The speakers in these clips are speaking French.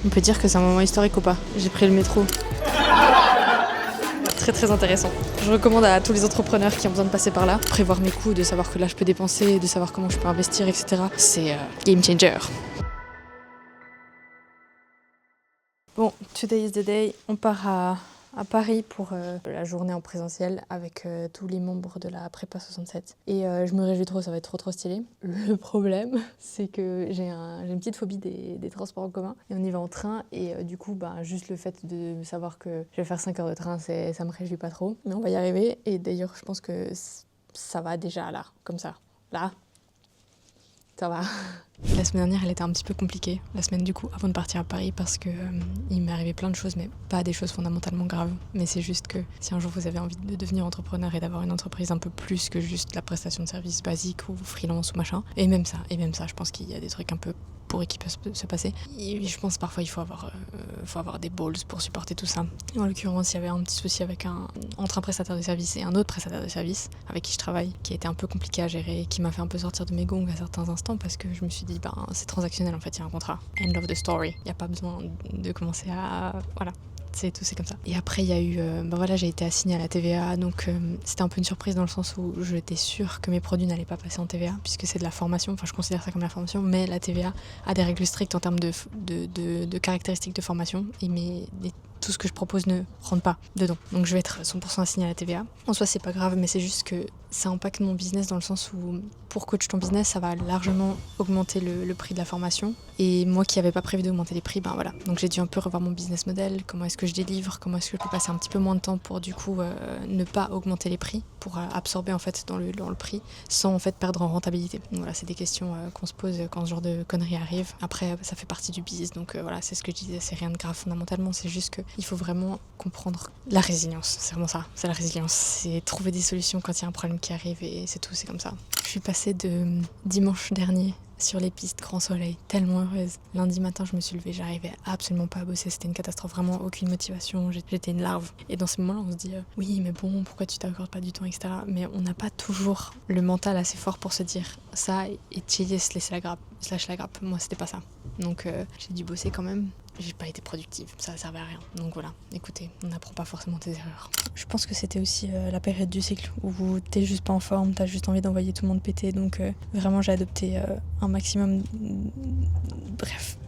On peut dire que c'est un moment historique ou pas? J'ai pris le métro. Très très intéressant. Je recommande à tous les entrepreneurs qui ont besoin de passer par là, prévoir mes coûts, de savoir que là je peux dépenser, de savoir comment je peux investir, etc. C'est game changer. Bon, today is the day. On part à Paris pour la journée en présentiel avec tous les membres de la prépa 67. Et je me réjouis trop, ça va être trop stylé. Le problème, c'est que j'ai une petite phobie des transports en commun. Et on y va en train et du coup, juste le fait de savoir que je vais faire 5 heures de train, ça me réjouit pas trop. Mais on va y arriver et d'ailleurs, je pense que ça va déjà là, comme ça. Là, ça va. La semaine dernière, elle était un petit peu compliquée, la semaine du coup, avant de partir à Paris, parce que il m'est arrivé plein de choses, mais pas des choses fondamentalement graves. Mais c'est juste que si un jour vous avez envie de devenir entrepreneur et d'avoir une entreprise un peu plus que juste la prestation de service basique ou freelance ou machin, et même ça, je pense qu'il y a des trucs un peu pourris qui peuvent se passer. Et je pense parfois il faut avoir des balls pour supporter tout ça. En l'occurrence, il y avait un petit souci entre un prestataire de service et un autre prestataire de service avec qui je travaille, qui était un peu compliqué à gérer, qui m'a fait un peu sortir de mes gonds à certains instants parce que je me suis dit c'est transactionnel en fait, il y a un contrat. End of the story. Il n'y a pas besoin de commencer à... Voilà. C'est tout, c'est comme ça. Et après, il y a eu... j'ai été assignée à la TVA, donc c'était un peu une surprise dans le sens où j'étais sûre que mes produits n'allaient pas passer en TVA, puisque c'est de la formation, enfin je considère ça comme la formation, mais la TVA a des règles strictes en termes de caractéristiques de formation, et tout ce que je propose ne rentre pas dedans. Donc je vais être 100% assignée à la TVA. En soi, c'est pas grave, mais c'est juste que ça impacte mon business dans le sens où, pour coach ton business, ça va largement augmenter le prix de la formation. Et moi qui n'avais pas prévu d'augmenter les prix, voilà. Donc j'ai dû un peu revoir mon business model, comment est-ce que je délivre, comment est-ce que je peux passer un petit peu moins de temps pour du coup ne pas augmenter les prix, pour absorber en fait dans le prix, sans en fait perdre en rentabilité. Donc voilà, c'est des questions qu'on se pose quand ce genre de conneries arrive. Après, ça fait partie du business, donc voilà, c'est ce que je disais, c'est rien de grave fondamentalement, c'est juste qu'il faut vraiment comprendre la résilience, c'est vraiment ça, c'est la résilience, c'est trouver des solutions quand il y a un problème qui arrive et c'est tout, c'est comme ça. Je suis passée de dimanche dernier sur les pistes, grand soleil, tellement heureuse. Lundi matin, je me suis levée, j'arrivais absolument pas à bosser, c'était une catastrophe, vraiment aucune motivation, j'étais une larve. Et dans ces moments-là, on se dit oui, mais bon, pourquoi tu t'accordes pas du temps, etc. Mais on n'a pas toujours le mental assez fort pour se dire ça et chiller, se lâcher la grappe. Moi, c'était pas ça. Donc j'ai dû bosser quand même. J'ai pas été productive, ça servait à rien. Donc voilà, écoutez, on n'apprend pas forcément des erreurs. Je pense que c'était aussi la période du cycle où t'es juste pas en forme, t'as juste envie d'envoyer tout le monde péter. Donc vraiment, j'ai adopté un maximum. Bref.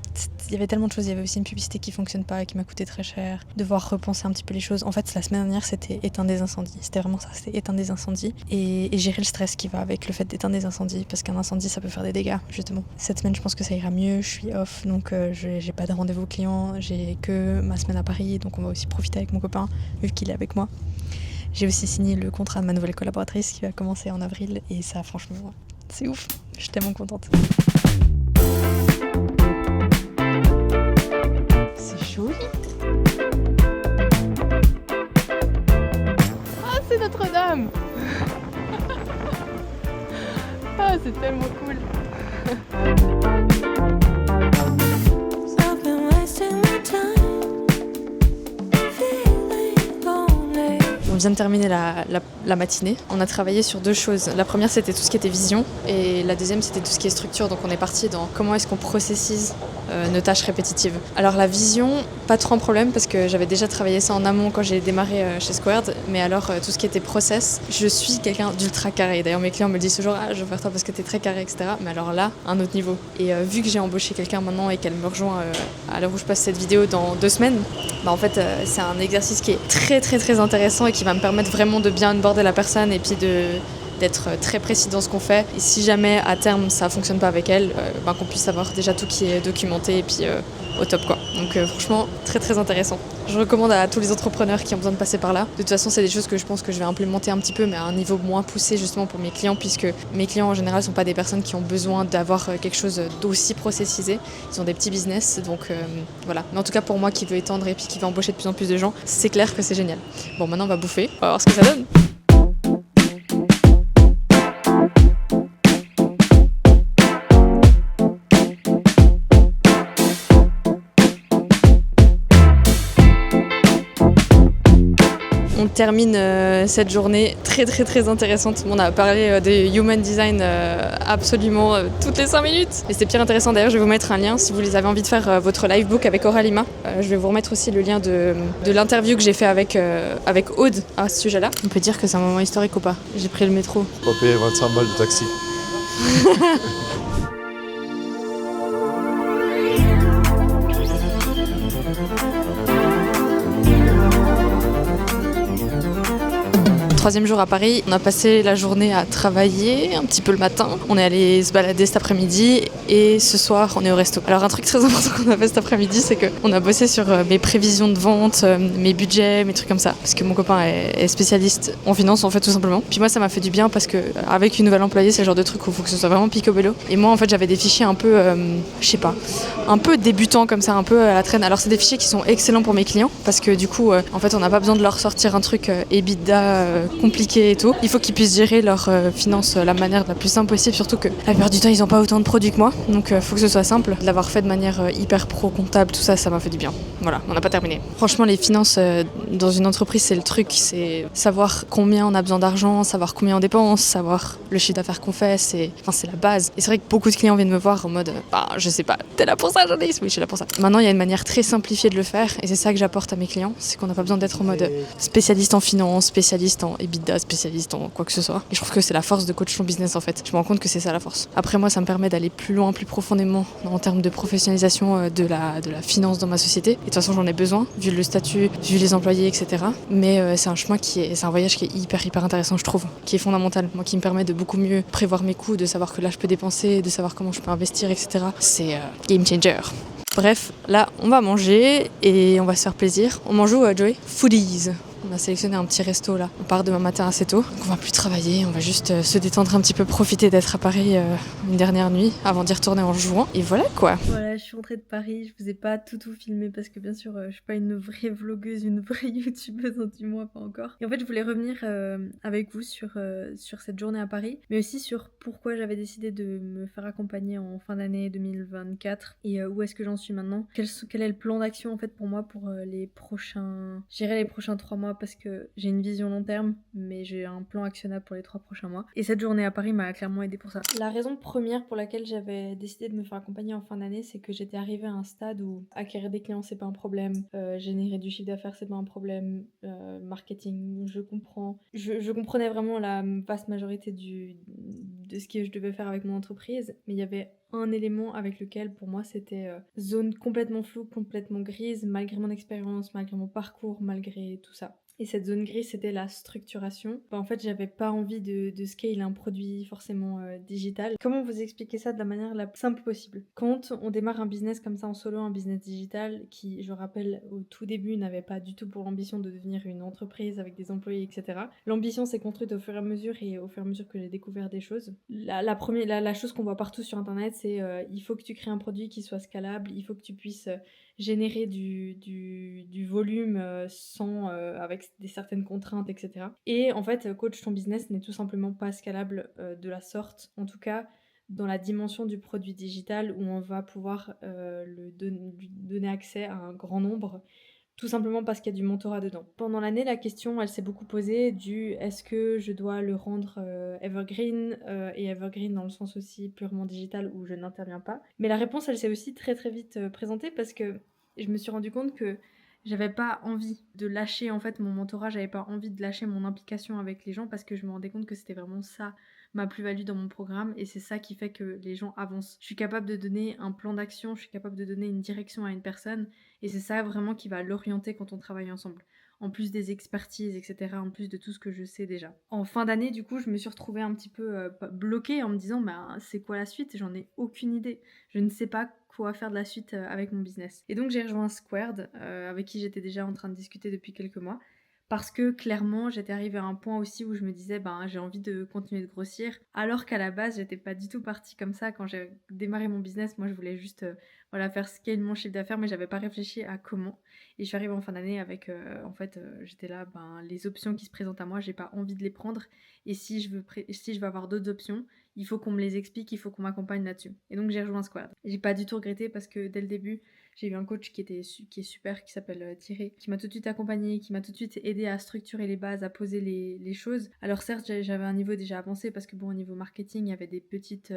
Il y avait tellement de choses, il y avait aussi une publicité qui fonctionne pas, qui m'a coûté très cher, devoir repenser un petit peu les choses. En fait, la semaine dernière, c'était éteindre des incendies. C'était vraiment ça, c'était éteindre des incendies et gérer le stress qui va avec le fait d'éteindre des incendies, parce qu'un incendie, ça peut faire des dégâts, justement. Cette semaine, je pense que ça ira mieux, je suis off, donc j'ai pas de rendez-vous client, j'ai que ma semaine à Paris, donc on va aussi profiter avec mon copain, vu qu'il est avec moi. J'ai aussi signé le contrat de ma nouvelle collaboratrice qui va commencer en avril, et ça, franchement, c'est ouf, je suis tellement contente. Joli. Ah, c'est Notre-Dame. Ah, c'est tellement cool. On vient de terminer la matinée. On a travaillé sur deux choses. La première, c'était tout ce qui était vision, et la deuxième, c'était tout ce qui est structure. Donc on est parti dans comment est-ce qu'on processise nos tâches répétitives. Alors la vision, pas trop un problème parce que j'avais déjà travaillé ça en amont quand j'ai démarré chez Squared, mais alors tout ce qui était process, je suis quelqu'un d'ultra carré. D'ailleurs mes clients me disent toujours je veux faire toi parce que t'es très carré, etc. Mais alors là, un autre niveau. Et vu que j'ai embauché quelqu'un maintenant et qu'elle me rejoint à l'heure où je passe cette vidéo dans 2 semaines, en fait c'est un exercice qui est très très très intéressant et qui va me permettre vraiment de bien onboarder la personne et puis d'être très précis dans ce qu'on fait. Et si jamais à terme ça fonctionne pas avec elle, qu'on puisse avoir déjà tout qui est documenté et puis au top quoi. Donc franchement très très intéressant. Je recommande à tous les entrepreneurs qui ont besoin de passer par là. De toute façon c'est des choses que je pense que je vais implémenter un petit peu mais à un niveau moins poussé justement pour mes clients, puisque mes clients en général sont pas des personnes qui ont besoin d'avoir quelque chose d'aussi processisé. Ils ont des petits business, donc voilà. Mais en tout cas pour moi qui veut étendre et puis qui veut embaucher de plus en plus de gens, c'est clair que c'est génial. Bon, maintenant on va bouffer, on va voir ce que ça donne. On termine cette journée très très très intéressante. On a parlé de human design absolument toutes les 5 minutes. Et c'est pire intéressant. D'ailleurs, je vais vous mettre un lien si vous avez envie de faire votre live book avec Auralima. Je vais vous remettre aussi le lien de l'interview que j'ai fait avec Aude à ce sujet-là. On peut dire que c'est un moment historique ou pas? J'ai pris le métro. Pas payer 25 balles de taxi. Troisième jour à Paris, on a passé la journée à travailler un petit peu le matin. On est allé se balader cet après-midi et ce soir on est au resto. Alors un truc très important qu'on a fait cet après-midi, c'est qu'on a bossé sur mes prévisions de vente, mes budgets, mes trucs comme ça. Parce que mon copain est spécialiste en finance en fait tout simplement. Puis moi ça m'a fait du bien parce que avec une nouvelle employée c'est le genre de truc où il faut que ce soit vraiment picobello. Et moi en fait j'avais des fichiers un peu, je sais pas, un peu débutants comme ça, un peu à la traîne. Alors c'est des fichiers qui sont excellents pour mes clients parce que du coup en fait on n'a pas besoin de leur sortir un truc EBITDA compliqué et tout. Il faut qu'ils puissent gérer leurs finances de la manière la plus simple possible, surtout que la plupart du temps ils n'ont pas autant de produits que moi, donc il faut que ce soit simple. De l'avoir fait de manière hyper pro comptable, tout ça, ça m'a fait du bien. Voilà, on n'a pas terminé. Franchement les finances dans une entreprise c'est le truc, c'est savoir combien on a besoin d'argent, savoir combien on dépense, savoir le chiffre d'affaires qu'on fait, c'est la base. Et c'est vrai que beaucoup de clients viennent me voir en mode je sais pas, t'es là pour ça Janice? Oui je suis là pour ça. Maintenant il y a une manière très simplifiée de le faire et c'est ça que j'apporte à mes clients, c'est qu'on n'a pas besoin d'être en mode spécialiste en finance, spécialiste en EBITDA, spécialiste en quoi que ce soit. Et je trouve que c'est la force de coach ton business en fait. Je me rends compte que c'est ça la force. Après moi ça me permet d'aller plus loin, plus profondément en termes de professionnalisation de la finance dans ma société. Et de toute façon j'en ai besoin, vu le statut, vu les employés, etc. Mais c'est un chemin c'est un voyage qui est hyper intéressant je trouve, qui est fondamental. Moi qui me permet de beaucoup mieux prévoir mes coûts, de savoir que là je peux dépenser, de savoir comment je peux investir, etc. C'est game changer. Bref, là on va manger et on va se faire plaisir. On mange où Joey? Foodies. On a sélectionné un petit resto là. On part demain matin assez tôt. Donc on va plus travailler, on va juste se détendre un petit peu, profiter d'être à Paris une dernière nuit avant d'y retourner en juin. Et voilà quoi. Voilà, je suis rentrée de Paris. Je vous ai pas tout filmé parce que bien sûr je suis pas une vraie vlogueuse, une vraie youtubeuse, dis-moi pas encore. Et en fait je voulais revenir avec vous sur cette journée à Paris, mais aussi sur pourquoi j'avais décidé de me faire accompagner en fin d'année 2024 et où est-ce que j'en suis maintenant. Quel est le plan d'action en fait pour moi pour les prochains 3 mois parce que j'ai une vision long terme, mais j'ai un plan actionnable pour les 3 prochains mois. Et cette journée à Paris m'a clairement aidée pour ça. La raison première pour laquelle j'avais décidé de me faire accompagner en fin d'année, c'est que j'étais arrivée à un stade où acquérir des clients c'est pas un problème, générer du chiffre d'affaires c'est pas un problème, marketing je comprends. Je comprenais vraiment la vaste majorité de ce que je devais faire avec mon entreprise, mais il y avait un élément avec lequel pour moi c'était zone complètement floue, complètement grise, malgré mon expérience, malgré mon parcours, malgré tout ça. Et cette zone grise, c'était la structuration. En fait, j'avais pas envie de scale un produit forcément digital. Comment vous expliquer ça de la manière la plus simple possible? Quand on démarre un business comme ça en solo, un business digital, qui, je rappelle, au tout début n'avait pas du tout pour l'ambition de devenir une entreprise avec des employés, etc. L'ambition s'est construite au fur et à mesure que j'ai découvert des choses. La chose qu'on voit partout sur Internet, c'est il faut que tu crées un produit qui soit scalable, il faut que tu puisses générer du volume sans avec certaines contraintes, etc. Et en fait, coach ton business n'est tout simplement pas scalable de la sorte, en tout cas dans la dimension du produit digital où on va pouvoir lui donner accès à un grand nombre, tout simplement parce qu'il y a du mentorat dedans. Pendant l'année, la question, elle s'est beaucoup posée du est-ce que je dois le rendre evergreen, et evergreen dans le sens aussi purement digital où je n'interviens pas. Mais la réponse, elle s'est aussi très très vite présentée parce que je me suis rendu compte que j'avais pas envie de lâcher en fait mon mentorat, j'avais pas envie de lâcher mon implication avec les gens parce que je me rendais compte que c'était vraiment ça ma plus-value dans mon programme et c'est ça qui fait que les gens avancent. Je suis capable de donner un plan d'action, je suis capable de donner une direction à une personne et c'est ça vraiment qui va l'orienter quand on travaille ensemble. En plus des expertises, etc., en plus de tout ce que je sais déjà. En fin d'année, du coup, je me suis retrouvée un petit peu bloquée en me disant c'est quoi la suite? J'en ai aucune idée. Je ne sais pas quoi faire de la suite avec mon business. Et donc j'ai rejoint Squared, avec qui j'étais déjà en train de discuter depuis quelques mois. Parce que clairement, j'étais arrivée à un point aussi où je me disais, j'ai envie de continuer de grossir. Alors qu'à la base, j'étais pas du tout partie comme ça. Quand j'ai démarré mon business, moi, je voulais juste faire scale mon chiffre d'affaires, mais j'avais pas réfléchi à comment. Et je suis arrivée en fin d'année avec, j'étais là, les options qui se présentent à moi, j'ai pas envie de les prendre. Et si je veux avoir d'autres options, il faut qu'on me les explique, il faut qu'on m'accompagne là-dessus. Et donc j'ai rejoint Squared. J'ai pas du tout regretté parce que dès le début, J'ai eu un coach qui est super, qui s'appelle Thierry, qui m'a tout de suite accompagnée, qui m'a tout de suite aidé à structurer les bases, à poser les choses. Alors certes, j'avais un niveau déjà avancé parce que bon, au niveau marketing, il y avait des petites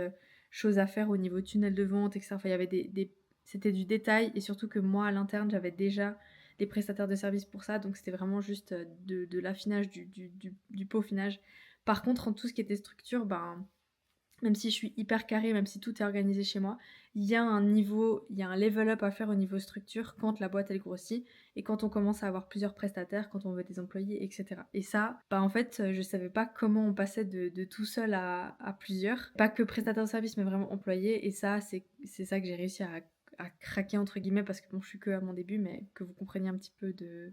choses à faire au niveau tunnel de vente, etc. Enfin, il y avait c'était du détail et surtout que moi, à l'interne, j'avais déjà des prestataires de services pour ça, donc c'était vraiment juste de l'affinage, du peaufinage. Par contre, en tout ce qui était structure, même si je suis hyper carrée, même si tout est organisé chez moi, il y a un level up à faire au niveau structure quand la boîte elle grossit et quand on commence à avoir plusieurs prestataires, quand on veut des employés, etc. Et ça, en fait, je savais pas comment on passait de tout seul à plusieurs. Pas que prestataire de service, mais vraiment employés. Et ça, c'est ça que j'ai réussi à craquer entre guillemets parce que bon, je suis que à mon début, mais que vous compreniez un petit peu de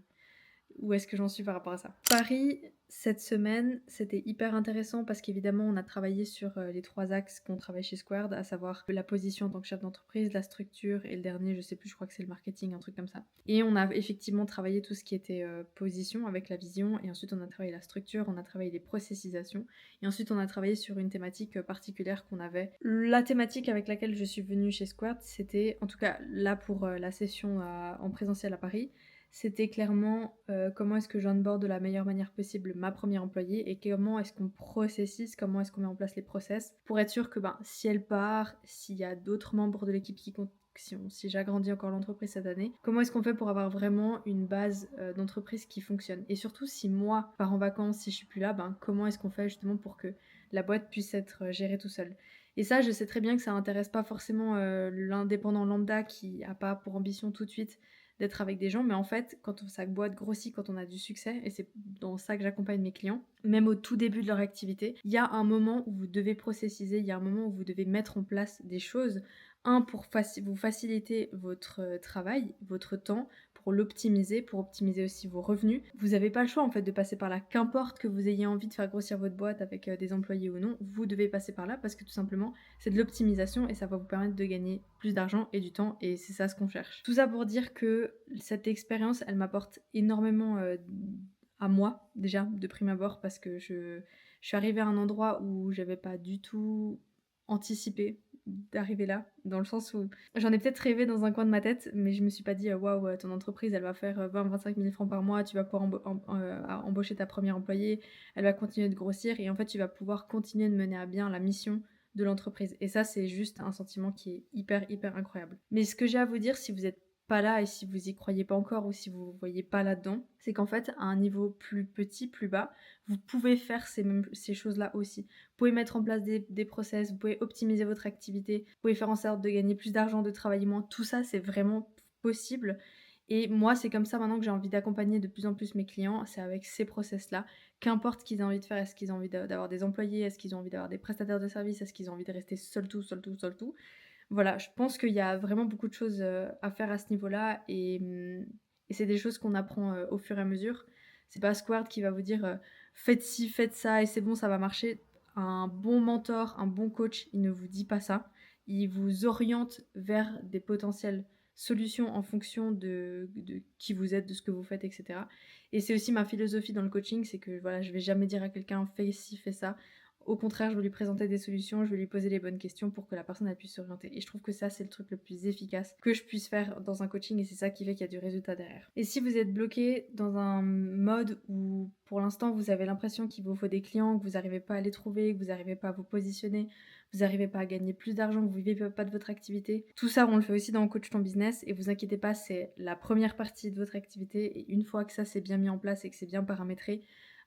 où est-ce que j'en suis par rapport à ça. Paris, cette semaine, c'était hyper intéressant parce qu'évidemment, on a travaillé sur les 3 axes qu'on travaille chez Squared, à savoir la position en tant que chef d'entreprise, la structure et le dernier, je sais plus, je crois que c'est le marketing, un truc comme ça. Et on a effectivement travaillé tout ce qui était position avec la vision et ensuite on a travaillé la structure, on a travaillé les processisations et ensuite on a travaillé sur une thématique particulière qu'on avait. La thématique avec laquelle je suis venue chez Squared, c'était, en tout cas là pour la session en présentiel à Paris, c'était clairement comment est-ce que j'onboard de la meilleure manière possible ma première employée et comment est-ce qu'on processise, comment est-ce qu'on met en place les process pour être sûr que si elle part, s'il y a d'autres membres de l'équipe qui comptent, si j'agrandis encore l'entreprise cette année, comment est-ce qu'on fait pour avoir vraiment une base d'entreprise qui fonctionne. Et surtout si moi pars en vacances, si je suis plus là, comment est-ce qu'on fait justement pour que la boîte puisse être gérée tout seul. Et ça, je sais très bien que ça intéresse pas forcément l'indépendant lambda qui a pas pour ambition tout de suite d'être avec des gens, mais en fait, quand sa boîte grossit, quand on a du succès, et c'est dans ça que j'accompagne mes clients, même au tout début de leur activité, il y a un moment où vous devez processiser, il y a un moment où vous devez mettre en place des choses, pour vous faciliter votre travail, votre temps, pour l'optimiser, pour optimiser aussi vos revenus. Vous n'avez pas le choix en fait de passer par là, qu'importe que vous ayez envie de faire grossir votre boîte avec des employés ou non, vous devez passer par là parce que tout simplement c'est de l'optimisation et ça va vous permettre de gagner plus d'argent et du temps et c'est ça ce qu'on cherche. Tout ça pour dire que cette expérience elle m'apporte énormément à moi déjà de prime abord parce que je suis arrivée à un endroit où j'avais pas du tout anticipé d'arriver là, dans le sens où j'en ai peut-être rêvé dans un coin de ma tête, mais je me suis pas dit waouh, ton entreprise elle va faire 20-25 000 francs par mois, tu vas pouvoir embaucher ta première employée, elle va continuer de grossir et en fait tu vas pouvoir continuer de mener à bien la mission de l'entreprise. Et ça, c'est juste un sentiment qui est hyper incroyable. Mais ce que j'ai à vous dire, si vous êtes pas là et si vous y croyez pas encore ou si vous voyez pas là-dedans, c'est qu'en fait, à un niveau plus petit, plus bas, vous pouvez faire ces choses-là aussi. Vous pouvez mettre en place des process, vous pouvez optimiser votre activité, vous pouvez faire en sorte de gagner plus d'argent, de travailler moins. Tout ça, c'est vraiment possible. Et moi, c'est comme ça maintenant que j'ai envie d'accompagner de plus en plus mes clients, c'est avec ces process-là. Qu'importe ce qu'ils ont envie de faire, est-ce qu'ils ont envie d'avoir des employés, est-ce qu'ils ont envie d'avoir des prestataires de services, est-ce qu'ils ont envie de rester seul tout. Voilà, je pense qu'il y a vraiment beaucoup de choses à faire à ce niveau-là et c'est des choses qu'on apprend au fur et à mesure. C'est pas Squared qui va vous dire faites ci, faites ça et c'est bon, ça va marcher. Un bon mentor, un bon coach, il ne vous dit pas ça. Il vous oriente vers des potentielles solutions en fonction de qui vous êtes, de ce que vous faites, etc. Et c'est aussi ma philosophie dans le coaching, c'est que voilà, je vais jamais dire à quelqu'un fais ci, fais ça. Au contraire, je vais lui présenter des solutions, je vais lui poser les bonnes questions pour que la personne elle puisse s'orienter. Et je trouve que ça, c'est le truc le plus efficace que je puisse faire dans un coaching et c'est ça qui fait qu'il y a du résultat derrière. Et si vous êtes bloqué dans un mode où pour l'instant vous avez l'impression qu'il vous faut des clients, que vous n'arrivez pas à les trouver, que vous n'arrivez pas à vous positionner, vous n'arrivez pas à gagner plus d'argent, que vous ne vivez pas de votre activité, tout ça on le fait aussi dans Coach ton business et vous inquiétez pas, c'est la première partie de votre activité et une fois que ça c'est bien mis en place et que c'est bien paramétré,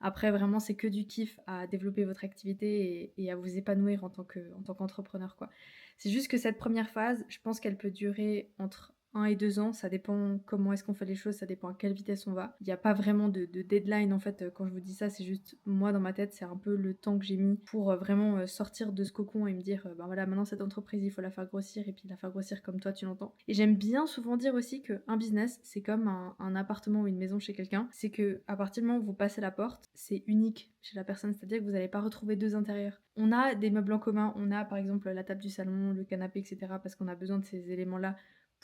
après, vraiment, c'est que du kiff à développer votre activité et à vous épanouir en tant qu'entrepreneur, quoi. C'est juste que cette première phase, je pense qu'elle peut durer entre 1 et 2 ans, ça dépend comment est-ce qu'on fait les choses, ça dépend à quelle vitesse on va. Il n'y a pas vraiment de deadline en fait quand je vous dis ça, c'est juste moi dans ma tête, c'est un peu le temps que j'ai mis pour vraiment sortir de ce cocon et me dire voilà, maintenant cette entreprise il faut la faire grossir et puis la faire grossir comme toi tu l'entends. Et j'aime bien souvent dire aussi qu'un business c'est comme un appartement ou une maison chez quelqu'un, c'est que à partir du moment où vous passez la porte, c'est unique chez la personne, c'est-à-dire que vous n'allez pas retrouver deux intérieurs. On a des meubles en commun, on a par exemple la table du salon, le canapé, etc. parce qu'on a besoin de ces éléments-là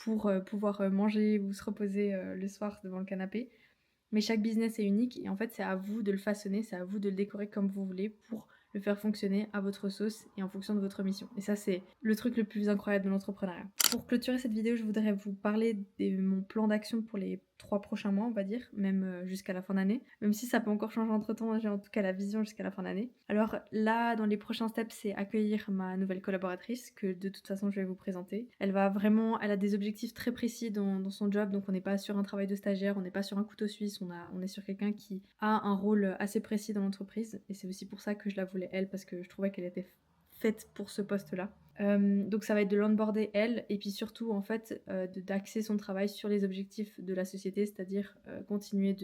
pour pouvoir manger ou se reposer le soir devant le canapé. Mais chaque business est unique et en fait c'est à vous de le façonner, c'est à vous de le décorer comme vous voulez pour le faire fonctionner à votre sauce et en fonction de votre mission. Et ça, c'est le truc le plus incroyable de l'entrepreneuriat. Pour clôturer cette vidéo, je voudrais vous parler de mon plan d'action pour les 3 prochains mois, on va dire, même jusqu'à la fin d'année. Même si ça peut encore changer entre temps, j'ai en tout cas la vision jusqu'à la fin d'année. Alors là, dans les prochains steps, c'est accueillir ma nouvelle collaboratrice que de toute façon je vais vous présenter. Elle a des objectifs très précis dans son job, donc on n'est pas sur un travail de stagiaire, on n'est pas sur un couteau suisse, on est sur quelqu'un qui a un rôle assez précis dans l'entreprise. Et c'est aussi pour ça que je la voulais elle, parce que je trouvais qu'elle était faite pour ce poste-là. Donc ça va être de l'onboarder elle, et puis surtout en fait d'axer son travail sur les objectifs de la société, c'est-à-dire continuer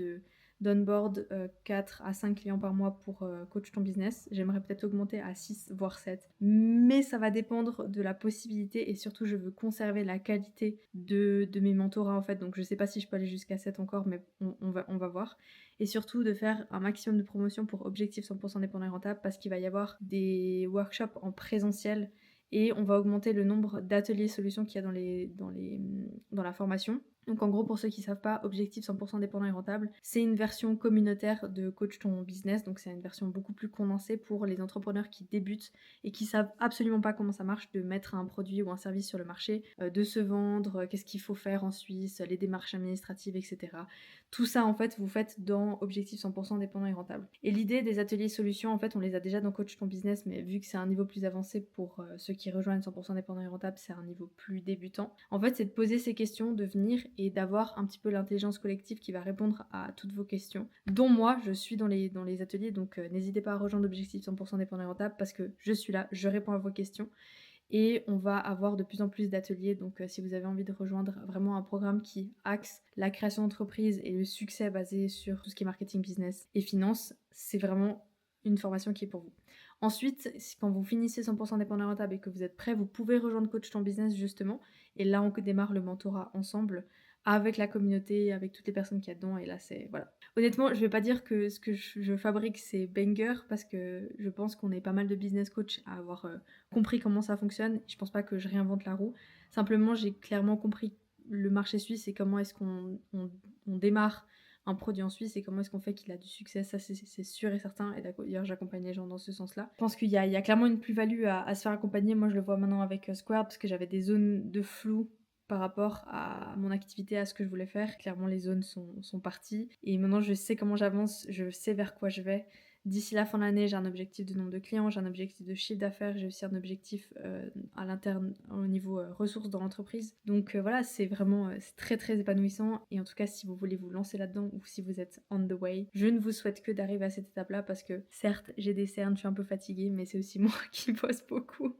d'onboard 4 à 5 clients par mois pour coach ton business. J'aimerais peut-être augmenter à 6 voire 7, mais ça va dépendre de la possibilité, et surtout je veux conserver la qualité de mes mentorats en fait, donc je sais pas si je peux aller jusqu'à 7 encore, mais on va voir. Et surtout de faire un maximum de promotions pour objectif 100% dépendant et rentable, parce qu'il va y avoir des workshops en présentiel et on va augmenter le nombre d'ateliers solutions qu'il y a dans la formation. Donc en gros, pour ceux qui ne savent pas, Objectif 100% dépendant et rentable, c'est une version communautaire de Coach ton business, donc c'est une version beaucoup plus condensée pour les entrepreneurs qui débutent et qui savent absolument pas comment ça marche de mettre un produit ou un service sur le marché, de se vendre, qu'est-ce qu'il faut faire en Suisse, les démarches administratives, etc. Tout ça en fait vous faites dans Objectif 100% dépendant et rentable. Et l'idée des ateliers solutions, en fait on les a déjà dans Coach ton business, mais vu que c'est un niveau plus avancé pour ceux qui rejoignent 100% dépendant et rentable, c'est un niveau plus débutant. En fait c'est de poser ces questions, de venir et d'avoir un petit peu l'intelligence collective qui va répondre à toutes vos questions, dont moi je suis dans les ateliers, donc n'hésitez pas à rejoindre Objectif 100% dépendant et rentable, parce que je suis là, je réponds à vos questions. Et on va avoir de plus en plus d'ateliers, donc si vous avez envie de rejoindre vraiment un programme qui axe la création d'entreprise et le succès basé sur tout ce qui est marketing, business et finance, c'est vraiment une formation qui est pour vous. Ensuite, quand vous finissez 100% dépendant rentable et que vous êtes prêt, vous pouvez rejoindre Coach ton business justement, et là on démarre le mentorat ensemble avec la communauté, avec toutes les personnes qu'il y a dedans, et là c'est voilà. Honnêtement, je vais pas dire que ce que je fabrique c'est banger, parce que je pense qu'on est pas mal de business coach à avoir compris comment ça fonctionne. Je pense pas que je réinvente la roue. Simplement, j'ai clairement compris le marché suisse et comment est-ce qu'on démarre un produit en Suisse et comment est-ce qu'on fait qu'il a du succès. Ça, c'est sûr et certain. Et d'ailleurs, j'accompagne les gens dans ce sens-là. Je pense qu'il y a clairement une plus-value à se faire accompagner. Moi, je le vois maintenant avec Square, parce que j'avais des zones de flou par rapport à mon activité, à ce que je voulais faire. Clairement, les zones sont parties. Et maintenant, je sais comment j'avance, je sais vers quoi je vais. D'ici la fin de l'année, j'ai un objectif de nombre de clients, j'ai un objectif de chiffre d'affaires, j'ai aussi un objectif à l'interne au niveau ressources dans l'entreprise. Donc voilà, c'est vraiment c'est très très épanouissant. Et en tout cas, si vous voulez vous lancer là-dedans ou si vous êtes on the way, je ne vous souhaite que d'arriver à cette étape-là, parce que certes, j'ai des cernes, je suis un peu fatiguée, mais c'est aussi moi qui bosse beaucoup.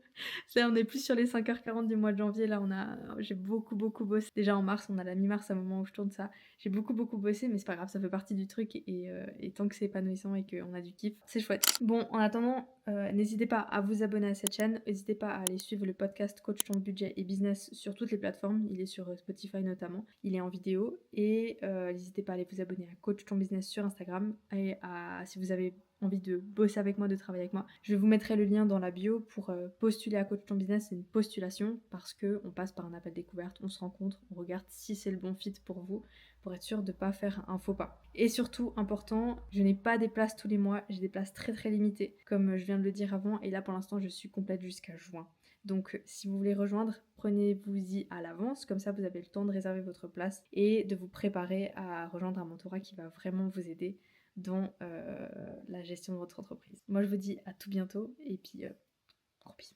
Là, on est plus sur les 5h40 du mois de janvier. Là, j'ai beaucoup bossé. Déjà en mars, on a la mi-mars au moment où je tourne ça. J'ai beaucoup bossé, mais c'est pas grave, ça fait partie du truc. Et tant que c'est épanouissant et qu'on a du kiff, c'est chouette. Bon, en attendant, n'hésitez pas à vous abonner à cette chaîne. N'hésitez pas à aller suivre le podcast Coach ton budget et business sur toutes les plateformes. Il est sur Spotify notamment. Il est en vidéo. Et n'hésitez pas à aller vous abonner à Coach ton business sur Instagram. Et si vous avez envie de bosser avec moi, de travailler avec moi, je vous mettrai le lien dans la bio pour postuler à Coach ton business. C'est une postulation parce que on passe par un appel découverte, on se rencontre, on regarde si c'est le bon fit pour vous, pour être sûr de ne pas faire un faux pas. Et surtout, important, je n'ai pas des places tous les mois, j'ai des places très très limitées, comme je viens de le dire avant, et là pour l'instant je suis complète jusqu'à juin. Donc si vous voulez rejoindre, prenez-vous-y à l'avance, comme ça vous avez le temps de réserver votre place et de vous préparer à rejoindre un mentorat qui va vraiment vous aider dans la gestion de votre entreprise. Moi je vous dis à tout bientôt, et puis gros bisous.